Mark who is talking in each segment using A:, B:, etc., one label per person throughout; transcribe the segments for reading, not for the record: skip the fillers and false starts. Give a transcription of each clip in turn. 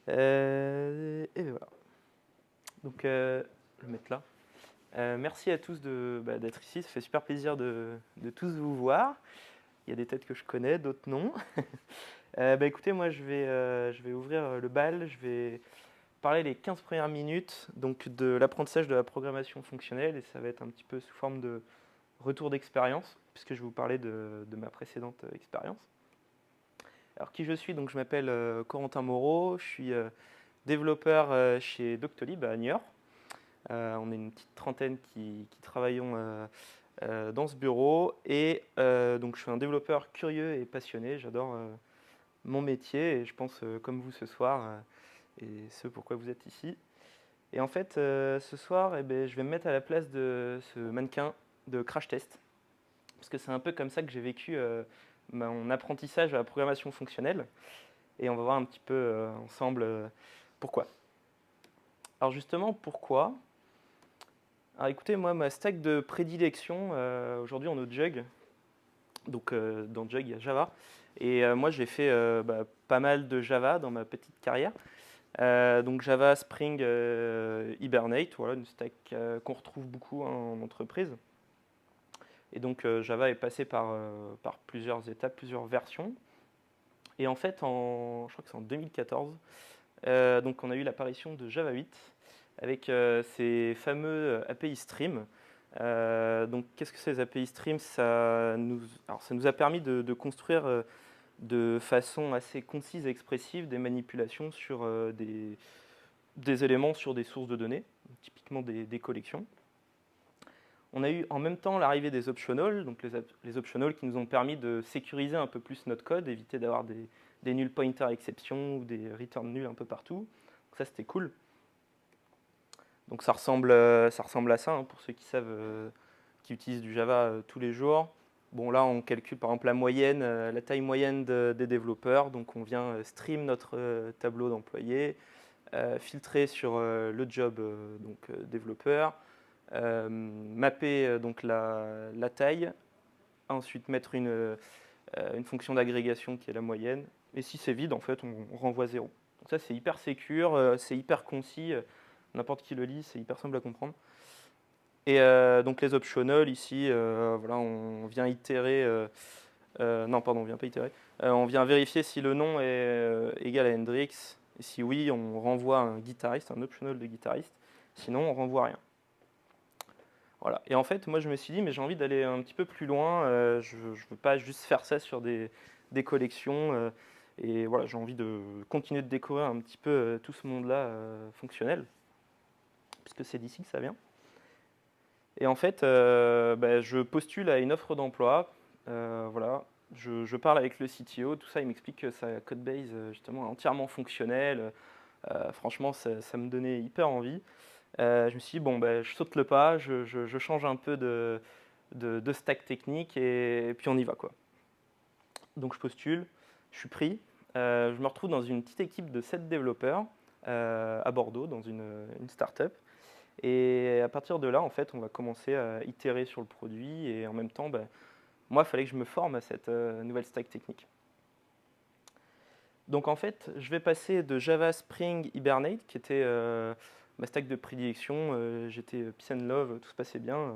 A: Et voilà. Donc, je vais mettre là. Merci à tous d'être ici. Ça fait super plaisir de tous vous voir. Il y a des têtes que je connais, d'autres non. Écoutez, moi, je vais ouvrir le bal. Je vais parler les 15 premières minutes donc, de l'apprentissage de la programmation fonctionnelle. Et ça va être un petit peu sous forme de retour d'expérience, puisque je vais vous parler de ma précédente expérience. Alors, qui je suis? Donc, je m'appelle Corentin Moreau. Je suis développeur chez Doctolib à Niort. On est une petite trentaine qui travaillons dans ce bureau. Et donc, je suis un développeur curieux et passionné. J'adore mon métier et je pense, comme vous ce soir, et ce pourquoi vous êtes ici. Et en fait, ce soir, je vais me mettre à la place de ce mannequin de crash test. Parce que c'est un peu comme ça que j'ai vécu mon apprentissage à la programmation fonctionnelle. Et on va voir un petit peu ensemble pourquoi. Alors justement, pourquoi? Alors écoutez, moi, ma stack de prédilection, aujourd'hui on est au Jug. Donc dans Jug, il y a Java. Et moi, j'ai fait pas mal de Java dans ma petite carrière. Donc Java, Spring, Hibernate, voilà, une stack qu'on retrouve beaucoup en entreprise. Et donc Java est passé par plusieurs étapes, plusieurs versions. Et en fait, je crois que c'est en 2014, donc on a eu l'apparition de Java 8 avec ces fameux API Stream. Donc qu'est-ce que c'est les API Stream? Ça nous a permis de construire de façon assez concise et expressive des manipulations sur des éléments sur des sources de données, typiquement des collections. On a eu en même temps l'arrivée des optionals, donc les optionals qui nous ont permis de sécuriser un peu plus notre code, éviter d'avoir des null pointer exceptions ou des return nuls un peu partout. Donc ça, c'était cool. Donc ça ressemble à ça, hein, pour ceux qui savent, qui utilisent du Java tous les jours. Bon, là, on calcule par exemple la moyenne, la taille moyenne des développeurs. Donc on vient stream notre tableau d'employés, filtrer sur le job développeur, mapper donc la taille, ensuite mettre une fonction d'agrégation qui est la moyenne. Et si c'est vide, en fait, on renvoie 0. Donc ça, c'est hyper sécure, c'est hyper concis. N'importe qui le lit, c'est hyper simple à comprendre. Et donc les optionals, ici, voilà, on vient itérer. Non, pardon, on vient pas itérer. On vient vérifier si le nom est égal à Hendrix. Et si oui, on renvoie un guitariste, un optional de guitariste. Sinon, on renvoie rien. Voilà. Et en fait, moi, je me suis dit, mais j'ai envie d'aller un petit peu plus loin. Je ne veux pas juste faire ça sur des collections. Et voilà, j'ai envie de continuer de découvrir un petit peu tout ce monde-là fonctionnel, puisque c'est d'ici que ça vient. Et en fait, je postule à une offre d'emploi. Voilà. Je parle avec le CTO, tout ça, il m'explique que sa codebase justement est entièrement fonctionnelle. Franchement, ça me donnait hyper envie. Je me suis dit, bon, je saute le pas, je change un peu de stack technique et puis on y va, quoi. Donc je postule, je suis pris. Je me retrouve dans une petite équipe de 7 développeurs à Bordeaux, dans une start-up. Et à partir de là, en fait, on va commencer à itérer sur le produit et en même temps, moi, il fallait que je me forme à cette nouvelle stack technique. Donc en fait, je vais passer de Java, Spring, Hibernate, qui était ma stack de prédilection. J'étais peace and love, tout se passait bien.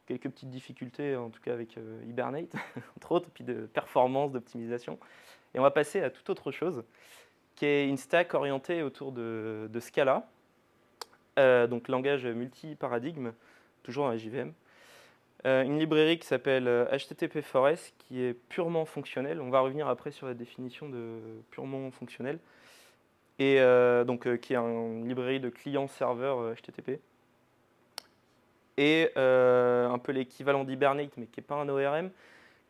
A: Quelques petites difficultés, en tout cas avec Hibernate, entre autres, puis de performance, d'optimisation. Et on va passer à toute autre chose, qui est une stack orientée autour de Scala, donc langage multi-paradigme, toujours dans la JVM. Une librairie qui s'appelle HTTP4S, qui est purement fonctionnelle. On va revenir après sur la définition de purement fonctionnel. Et qui est une librairie de client-serveur HTTP. Et un peu l'équivalent d'Hibernate, mais qui n'est pas un ORM,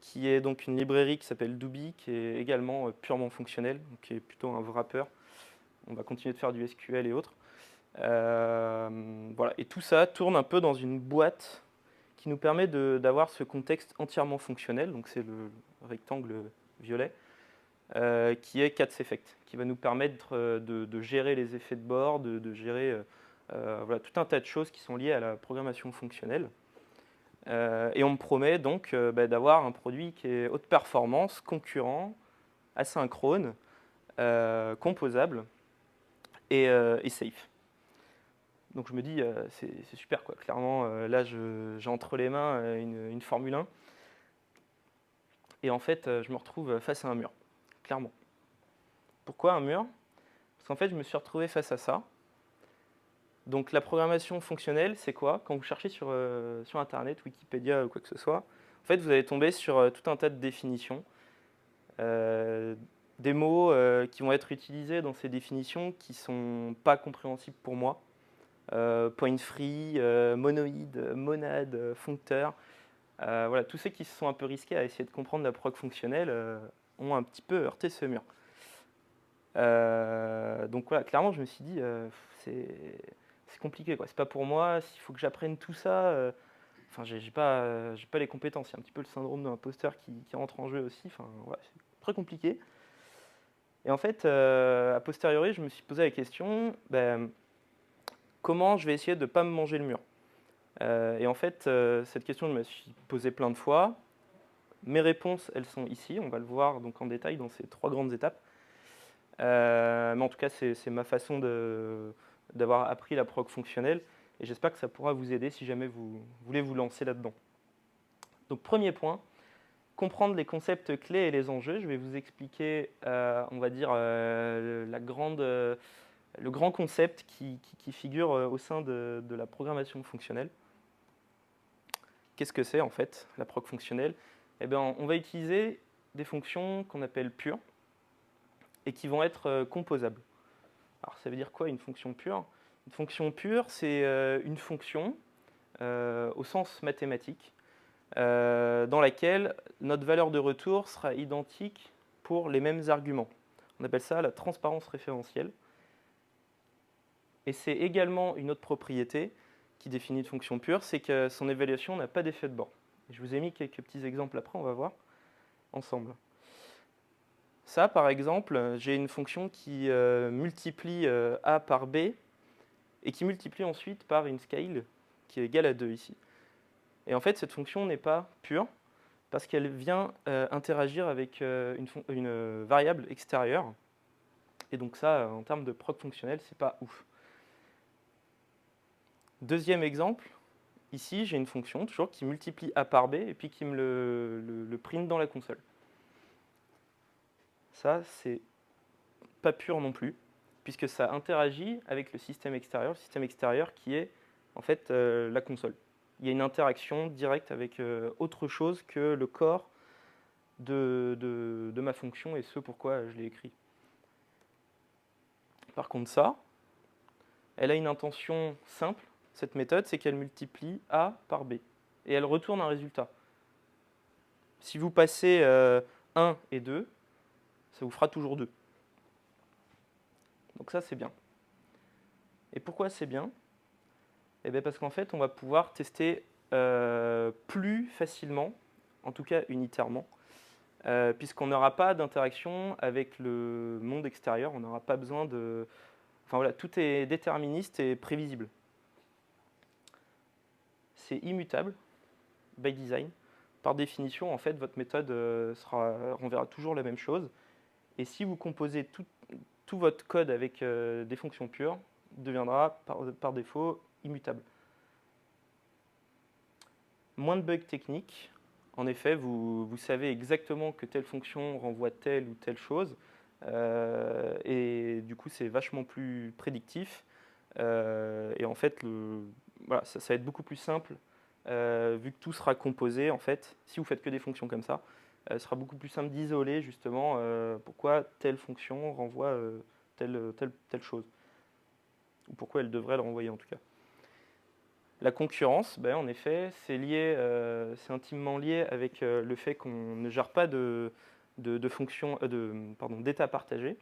A: qui est donc une librairie qui s'appelle Doobie, qui est également purement fonctionnelle, donc qui est plutôt un wrapper. On va continuer de faire du SQL et autres. Voilà. Et tout ça tourne un peu dans une boîte qui nous permet d'avoir ce contexte entièrement fonctionnel, donc c'est le rectangle violet, qui est Cats Effect, qui va nous permettre de gérer les effets de bord, de gérer voilà, tout un tas de choses qui sont liées à la programmation fonctionnelle. Et on me promet donc d'avoir un produit qui est haute performance, concurrent, asynchrone, composable. et safe. Donc je me dis, c'est super, quoi. Clairement, là, j'ai entre les mains une Formule 1. Et en fait, je me retrouve face à un mur, clairement. Pourquoi un mur? Parce qu'en fait, je me suis retrouvé face à ça. Donc la programmation fonctionnelle, c'est quoi? Quand vous cherchez sur Internet, Wikipédia ou quoi que ce soit, en fait, vous allez tomber sur tout un tas de définitions, des mots qui vont être utilisés dans ces définitions qui ne sont pas compréhensibles pour moi. Point free, monoïde, monade, functeur. Voilà, tous ceux qui se sont un peu risqués à essayer de comprendre la prog fonctionnelle ont un petit peu heurté ce mur. Donc voilà, clairement, je me suis dit, c'est compliqué, quoi. C'est pas pour moi. S'il faut que j'apprenne tout ça, enfin, j'ai pas les compétences. Il y a un petit peu le syndrome de l'imposteur qui rentre en jeu aussi. Enfin, ouais, c'est très compliqué. Et en fait, a posteriori, je me suis posé la question, comment je vais essayer de ne pas me manger le mur? Et en fait, cette question, je me suis posée plein de fois. Mes réponses, elles sont ici. On va le voir donc en détail dans ces 3 grandes étapes. Mais en tout cas, c'est ma façon d'avoir appris la prog fonctionnelle. Et j'espère que ça pourra vous aider si jamais vous voulez vous lancer là-dedans. Donc premier point, comprendre les concepts clés et les enjeux. Je vais vous expliquer, on va dire, le grand concept qui figure au sein de la programmation fonctionnelle. Qu'est-ce que c'est en fait, la prog fonctionnelle? Eh bien, on va utiliser des fonctions qu'on appelle pures et qui vont être composables. Alors ça veut dire quoi une fonction pure? Une fonction pure, c'est une fonction au sens mathématique dans laquelle notre valeur de retour sera identique pour les mêmes arguments. On appelle ça la transparence référentielle. Et c'est également une autre propriété qui définit une fonction pure, c'est que son évaluation n'a pas d'effet de bord. Je vous ai mis quelques petits exemples après, on va voir ensemble. Ça, par exemple, j'ai une fonction qui multiplie A par B et qui multiplie ensuite par une scale qui est égale à 2 ici. Et en fait, cette fonction n'est pas pure parce qu'elle vient interagir avec une variable extérieure. Et donc ça, en termes de prog fonctionnel, c'est pas ouf. Deuxième exemple, ici, j'ai une fonction toujours qui multiplie A par B et puis qui me le print dans la console. Ça, c'est pas pur non plus, puisque ça interagit avec le système extérieur qui est en fait la console. Il y a une interaction directe avec autre chose que le corps de ma fonction et ce pourquoi je l'ai écrit. Par contre ça, elle a une intention simple, cette méthode, c'est qu'elle multiplie A par B. Et elle retourne un résultat. Si vous passez 1 et 2, ça vous fera toujours 2. Donc ça, c'est bien. Et pourquoi c'est bien? Eh bien parce qu'en fait, on va pouvoir tester plus facilement, en tout cas unitairement, puisqu'on n'aura pas d'interaction avec le monde extérieur, on n'aura pas besoin de... Enfin voilà, tout est déterministe et prévisible. C'est immutable, by design. Par définition, en fait, votre méthode renverra toujours la même chose. Et si vous composez tout votre code avec des fonctions pures, il deviendra par défaut immutable. Moins de bugs techniques. En effet, vous savez exactement que telle fonction renvoie telle ou telle chose. Et du coup, c'est vachement plus prédictif. Et en fait, voilà, ça va être beaucoup plus simple, vu que tout sera composé. En fait, si vous faites que des fonctions comme ça, ce sera beaucoup plus simple d'isoler justement pourquoi telle fonction renvoie telle chose. Ou pourquoi elle devrait le renvoyer en tout cas. La concurrence, en effet, c'est intimement lié avec le fait qu'on ne gère pas d'état partagé.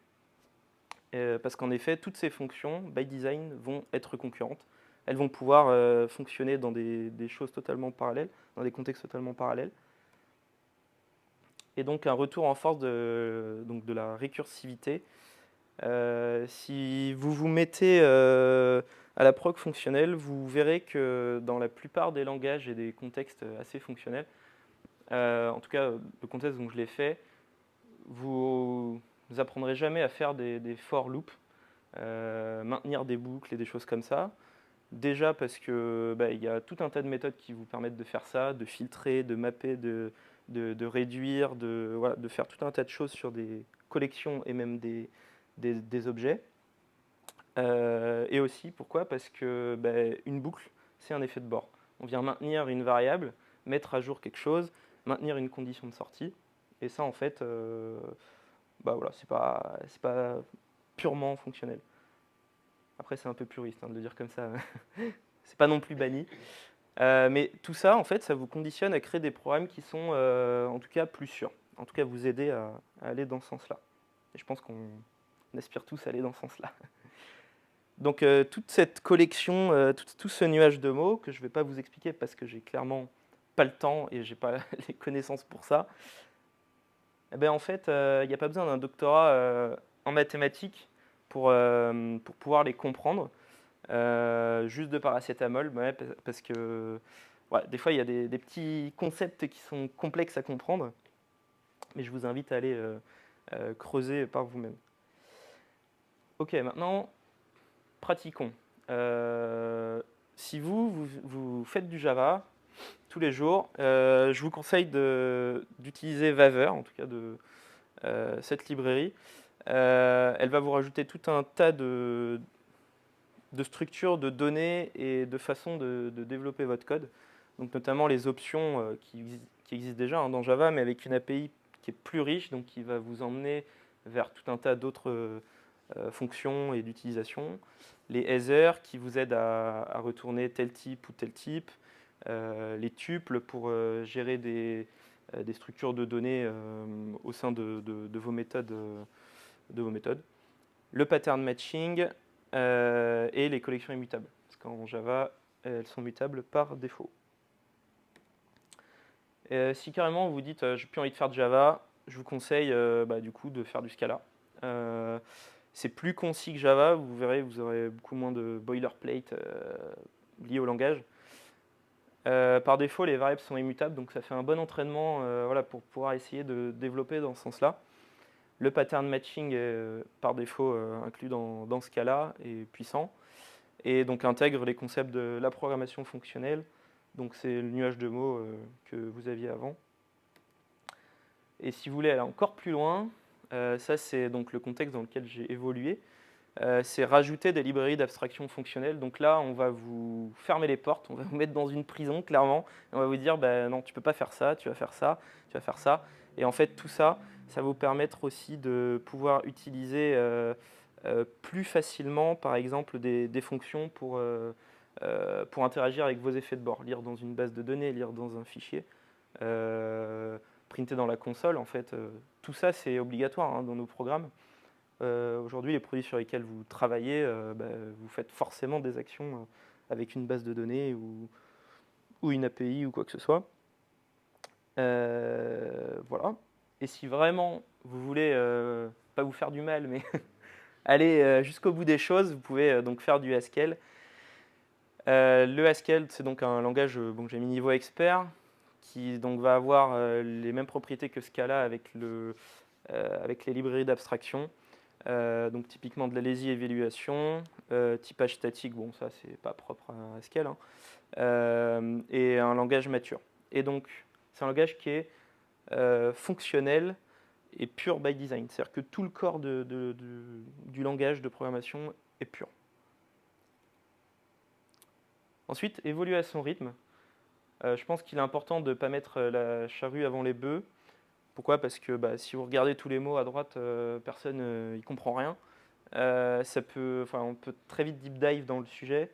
A: Parce qu'en effet, toutes ces fonctions, by design, vont être concurrentes. Elles vont pouvoir fonctionner dans des choses totalement parallèles, dans des contextes totalement parallèles. Et donc un retour en force de la récursivité. Si vous vous mettez à la prog fonctionnelle, vous verrez que dans la plupart des langages et des contextes assez fonctionnels, en tout cas le contexte dont je l'ai fait, vous n'apprendrez jamais à faire des for loops. maintenir des boucles et des choses comme ça. Déjà parce que il y a tout un tas de méthodes qui vous permettent de faire ça, de filtrer, de mapper, de réduire, voilà, de faire tout un tas de choses sur des collections et même des objets. Et aussi, pourquoi? Parce que une boucle, c'est un effet de bord. On vient maintenir une variable, mettre à jour quelque chose, maintenir une condition de sortie. Et ça, en fait, voilà, c'est pas purement fonctionnel. Après, c'est un peu puriste de le dire comme ça. C'est pas non plus banni. Mais tout ça, en fait, ça vous conditionne à créer des programmes qui sont, en tout cas, plus sûrs. En tout cas, vous aider à aller dans ce sens-là. Et je pense qu'on aspire tous à aller dans ce sens-là. Donc, toute cette collection, tout ce nuage de mots que je ne vais pas vous expliquer parce que j'ai clairement pas le temps et j'ai pas les connaissances pour ça. Eh ben, en fait, il n'y a pas besoin d'un doctorat en mathématiques pour pouvoir les comprendre. Juste de paracétamol, parce que ouais, des fois il y a des petits concepts qui sont complexes à comprendre, mais je vous invite à aller creuser par vous-même. Ok, maintenant pratiquons. Si vous faites du Java tous les jours, je vous conseille d'utiliser Waver, en tout cas de cette librairie. Elle va vous rajouter tout un tas de structures, de données et de façons de développer votre code. Donc notamment les options qui existent déjà dans Java, mais avec une API qui est plus riche, donc qui va vous emmener vers tout un tas d'autres fonctions et d'utilisation. Les Ether qui vous aident à retourner tel type ou tel type. Les tuples pour gérer des structures de données au sein de vos méthodes. Le pattern matching et les collections immutables. Parce qu'en Java, elles sont mutables par défaut. Si carrément vous dites j'ai plus envie de faire de Java, je vous conseille du coup de faire du Scala. C'est plus concis que Java, vous verrez, vous aurez beaucoup moins de boilerplate liés au langage. Par défaut, les variables sont immutables, donc ça fait un bon entraînement pour pouvoir essayer de développer dans ce sens-là. Le pattern matching est par défaut inclus dans Scala et puissant, et donc intègre les concepts de la programmation fonctionnelle. Donc c'est le nuage de mots que vous aviez avant. Et si vous voulez aller encore plus loin, ça c'est donc le contexte dans lequel j'ai évolué. C'est rajouter des librairies d'abstraction fonctionnelle. Donc là, on va vous fermer les portes, on va vous mettre dans une prison, clairement. On va vous dire, non, tu ne peux pas faire ça, tu vas faire ça, tu vas faire ça. Et en fait, tout ça, ça va vous permettre aussi de pouvoir utiliser plus facilement, par exemple, des fonctions pour interagir avec vos effets de bord. Lire dans une base de données, lire dans un fichier, printer dans la console. En fait, tout ça, c'est obligatoire dans nos programmes. Aujourd'hui, les produits sur lesquels vous travaillez, vous faites forcément des actions avec une base de données ou une API ou quoi que ce soit. Voilà. Et si vraiment vous voulez pas vous faire du mal, mais aller jusqu'au bout des choses, vous pouvez donc faire du Haskell. Le Haskell, c'est donc un langage que j'ai mis niveau expert, qui donc va avoir les mêmes propriétés que Scala avec les librairies d'abstraction. Donc typiquement de la lazy évaluation, typage statique, bon ça c'est pas propre à Haskell, et un langage mature. Et donc c'est un langage qui est fonctionnel et pur by design, c'est-à-dire que tout le corps du langage de programmation est pur. Ensuite, évoluer à son rythme. Je pense qu'il est important de ne pas mettre la charrue avant les bœufs. Pourquoi? Parce que si vous regardez tous les mots à droite, personne n'y comprend rien. On peut très vite deep dive dans le sujet.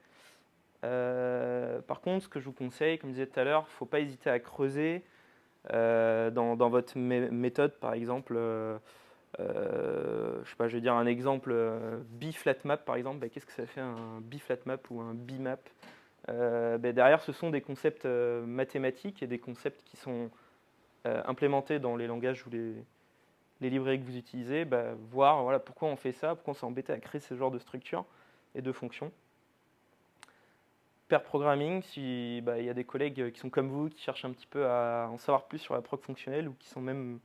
A: Par contre, ce que je vous conseille, comme je disais tout à l'heure, il ne faut pas hésiter à creuser dans votre méthode, par exemple. Je sais pas, je vais dire un exemple, B-flatmap par exemple. Qu'est-ce que ça fait un B-flatmap ou un B-map? Derrière, ce sont des concepts mathématiques et des concepts qui sont implémentés dans les langages ou les librairies que vous utilisez, voir pourquoi on fait ça, pourquoi on s'est embêté à créer ce genre de structure et de fonctions. Pair programming, si y a des collègues qui sont comme vous, qui cherchent un petit peu à en savoir plus sur la prog fonctionnelle ou qui sont même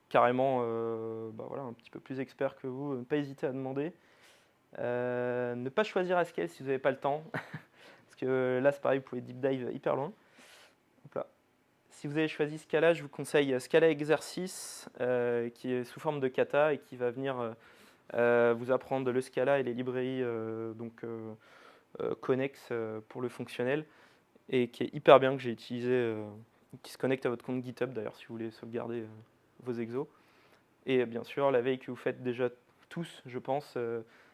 A: carrément un petit peu plus experts que vous, ne pas hésiter à demander. Ne pas choisir Haskell si vous n'avez pas le temps, parce que là c'est pareil, vous pouvez deep dive hyper loin. Hop là. Si vous avez choisi Scala, je vous conseille Scala Exercice, qui est sous forme de kata et qui va venir vous apprendre le Scala et les librairies connexes pour le fonctionnel, et qui est hyper bien, que j'ai utilisé, qui se connecte à votre compte GitHub d'ailleurs si vous voulez sauvegarder vos exos. Et bien sûr, la veille que vous faites déjà tous, je pense,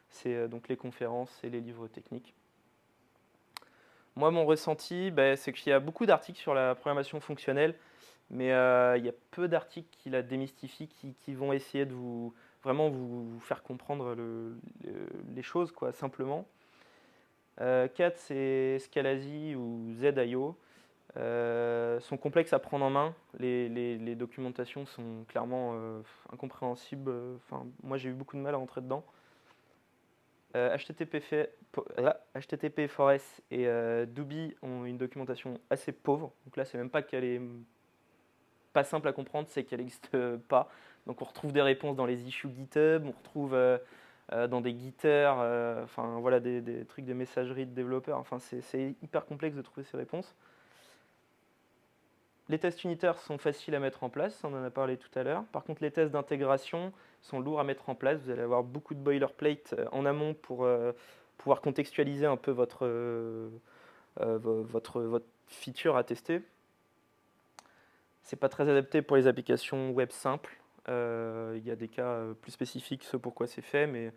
A: c'est donc les conférences et les livres techniques. Moi, mon ressenti, c'est qu'il y a beaucoup d'articles sur la programmation fonctionnelle, mais il y a peu d'articles qui la démystifient, qui vont essayer de vraiment vous faire comprendre les choses, quoi, simplement. 4, c'est Scalasi ou Z.io. Sont complexes à prendre en main. Les documentations sont clairement incompréhensibles. Enfin, moi, j'ai eu beaucoup de mal à rentrer dedans. HTTP ForES et Doobie ont une documentation assez pauvre. Donc là, c'est même pas qu'elle est pas simple à comprendre, c'est qu'elle n'existe pas. Donc on retrouve des réponses dans les issues GitHub, on retrouve dans des Gitters, enfin voilà, des trucs de messagerie de développeurs. Enfin, c'est hyper complexe de trouver ces réponses. Les tests unitaires sont faciles à mettre en place, on en a parlé tout à l'heure. Par contre, les tests d'intégration sont lourds à mettre en place. Vous allez avoir beaucoup de boilerplate en amont pour pouvoir contextualiser un peu votre feature à tester. C'est pas très adapté pour les applications web simples. Il y a des cas plus spécifiques, ce pourquoi c'est fait, mais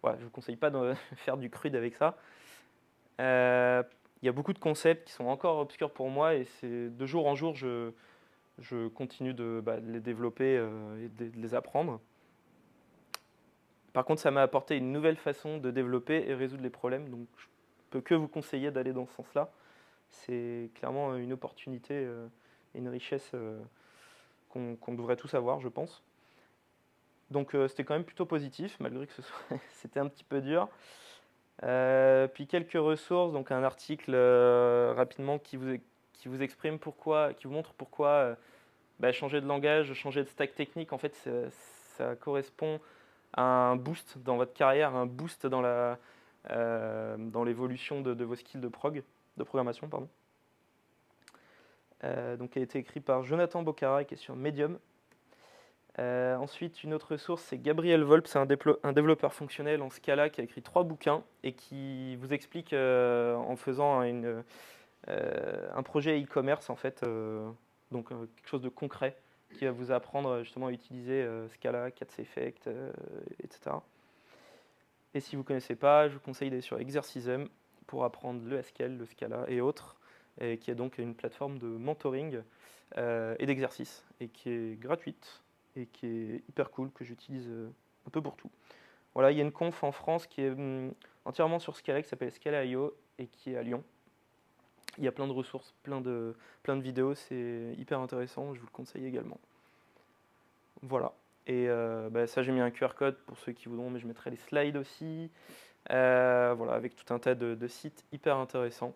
A: voilà, je ne vous conseille pas de faire du CRUD avec ça. Il y a beaucoup de concepts qui sont encore obscurs pour moi, et c'est de jour en jour, je continue de les développer et de les apprendre. Par contre, ça m'a apporté une nouvelle façon de développer et résoudre les problèmes, donc je peux que vous conseiller d'aller dans ce sens-là. C'est clairement une opportunité et une richesse qu'on devrait tous avoir, je pense. Donc c'était quand même plutôt positif, malgré que c'était un petit peu dur. Puis quelques ressources, donc un article rapidement qui vous exprime pourquoi, qui vous montre pourquoi changer de langage, changer de stack technique, en fait, ça correspond à un boost dans votre carrière, un boost dans l'évolution de vos skills de programmation, pardon. Donc, qui a été écrit par Jonathan Bocara et qui est sur Medium. Ensuite, une autre source, c'est Gabriel Volp, c'est un développeur fonctionnel en Scala qui a écrit 3 bouquins et qui vous explique en faisant un projet e-commerce, en fait, donc quelque chose de concret qui va vous apprendre justement à utiliser Scala, CatsEffect, etc. Et si vous ne connaissez pas, je vous conseille d'aller sur Exercism pour apprendre le Haskell, le Scala et autres, et qui est donc une plateforme de mentoring et d'exercice, et qui est gratuite et qui est hyper cool, que j'utilise un peu pour tout. Voilà, il y a une conf en France qui est entièrement sur Scala, qui s'appelle Scala.io et qui est à Lyon. Il y a plein de ressources, plein de vidéos, c'est hyper intéressant, je vous le conseille également. Voilà. Et ça, j'ai mis un QR code pour ceux qui voudront, mais je mettrai les slides aussi. Voilà, avec tout un tas de sites hyper intéressants,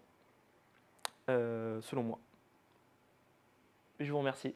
A: selon moi. Je vous remercie.